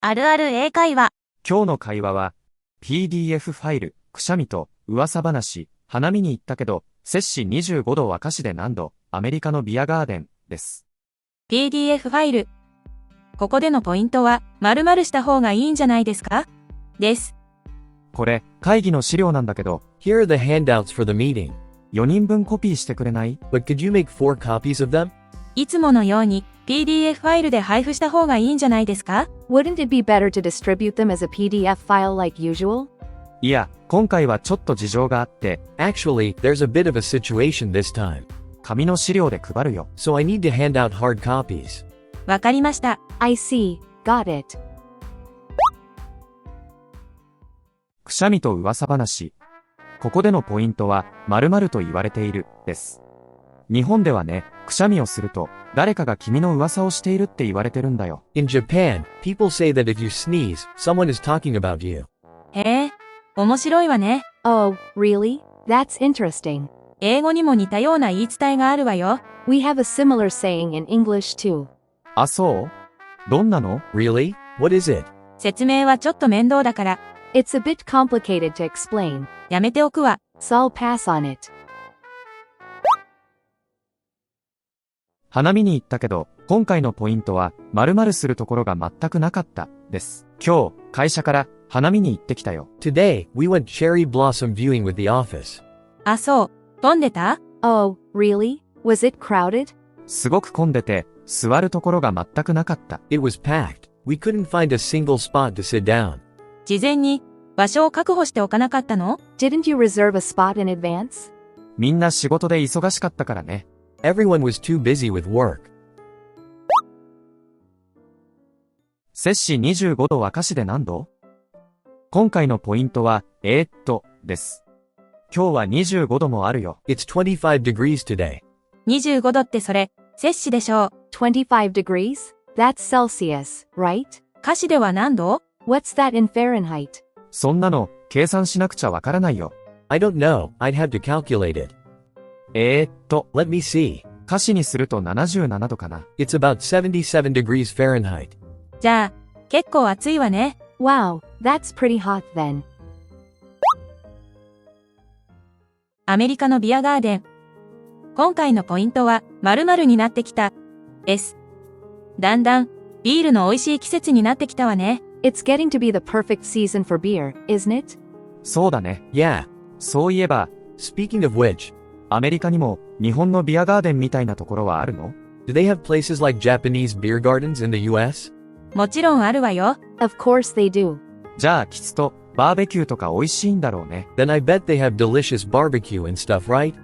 あるある英会話。今日の会話は、PDF ファイル、くしゃみと噂話、花見に行ったけど、摂氏25度は華氏で何度、アメリカのビアガーデンです。PDF ファイル。ここでのポイントは、〇〇した方がいいんじゃないですかです。これ、会議の資料なんだけど、Here are the handouts for the meeting. 4人分コピーしてくれない？ But could you make 4 copies of them? いつものように PDF ファイルで配布した方がいいんじゃないですか？ Wouldn't it be better to distribute them as a PDF file like usual? いや、今回はちょっと事情があって、Actually, there's a bit of a situation this time. 紙の資料で配るよ。So I need to hand out hard copies. わかりました。I see. Got it. くしゃみと噂話。ここでのポイントは、〇〇と言われている、です。日本ではね、くしゃみをすると、誰かが君の噂をしているって言われてるんだよ。In Japan, people say that if you sneeze, someone is talking about you. へえ、面白いわね。Oh, really? That's interesting. 英語にも似たような言い伝えがあるわよ。We have a similar saying in English too. あ、そう？どんなの？ Really? What is it? 説明はちょっと面倒だから、It's a bit complicated to explain, やめておくわ。 so I'll pass on it. 花見に行ったけど、今回のポイントは、〇〇するところが全くなかった、です。今日、会社から花見に行ってきたよ。Today, we went cherry blossom viewing with the office. あ、そう。混んでた？ Oh, really? Was it crowded? すごく混んでて、座るところが全くなかった。It was packed. We couldn't find a single spot to sit down. 事前に場所を確保しておかなかったの？ Didn't you reserve a spot in advance? みんな仕事で忙しかったからね。Everyone was too busy with work. 摂氏25度は華氏で何度？今回のポイントは、です。今日は25度もあるよ。 It's 25 degrees today. 25度ってそれ、摂氏でしょう。25 degrees? That's Celsius, right? 華氏では何度？ What's that in Fahrenheit? そんなの、計算しなくちゃわからないよ。I don't know. I'd have to calculate it. Let me see. 華氏にすると77度かな。It's about 77 degrees Fahrenheit. じゃあ、結構暑いわね。Wow, that's pretty hot then. アメリカのビアガーデン。今回のポイントは、〇〇になってきた、です。だんだん、ビールの美味しい季節になってきたわね。It's getting to be the perfect season for beer, isn't it? そうだね。Yeah. そういえば、Speaking of which, アメリカにも日本のビアガーデンみたいなところはあるの？ do they have places like Japanese beer gardens in the US? もちろんあるわよ。Of course they do. じゃあきっとバーベキューとか美味しいんだろうね。Then I bet they have delicious barbecue and stuff, right?